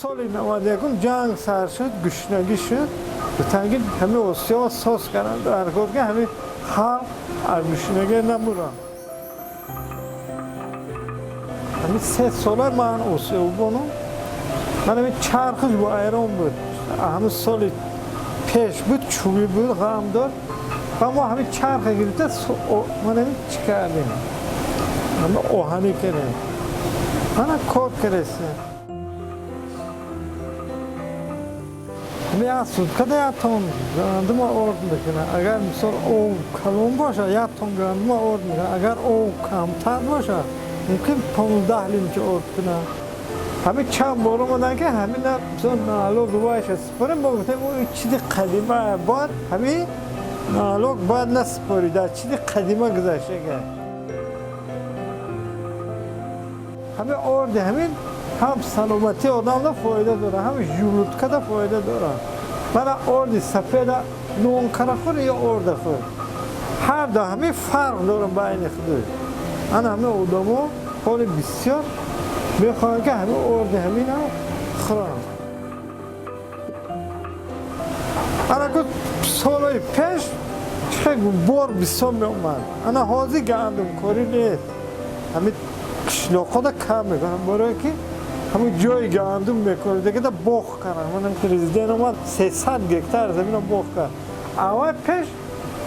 سال 91 جنگ سر شد، گشنگی شد. به تنگی همه آسیا ساز کردن در کار که همه خلق از گشنگی نمورن. همین 3 سال من آسیا بودم. من همین چرخش با ایران بود. همین سال پیش بود، چوبی بود، غم دار. و ما همین چرخ گرفته من همین چی کردیم؟ همین آهنی کردیم. من کار کردیم. همین اصول کده یا تون گندم آورد میکنه. اگر مثال او کلون باشه یا تون گندم آورد میکنه. اگر او کمتر باشه ممکن 15 لیتر آورد کنه. همین چند بار اومدن که همین مثلا نالوگ باید سپریم با گفتم اون چیزی قدیمه باید همین نالوگ باید نسپرید چیزی قدیمه گذاشته که همین آورد همین هم سلامتی آدم دا فایده داره هم جلودکه دا فایده داره من آرد سفید نون کنه خور یا آرد خور هر دا همین فرق دارم بین خود من همین آدم ها حال بسیار میخواهند که همین آرد همین ها خورم انا گفت سالهای پیش چه بار بسیار می اومد انا حاضی گندم کاری نیست همین کشلاقا دا کم میکنم برای که همون جای گندم میکنه دیگه دا باخ کنم من پرزیدنت اومد 300 گکتار زمین رو باخ کرد اول پیش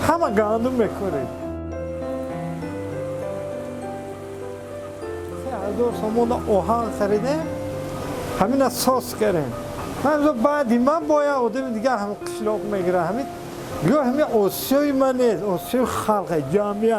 همه گندم میکنه 3000 سومون آهن خریدیم همین اساس کردیم من بعدی من باید آدم دیگه همین قشلاق میگیره همین گوه همین آسیای من نیست آسیای خلق جامعه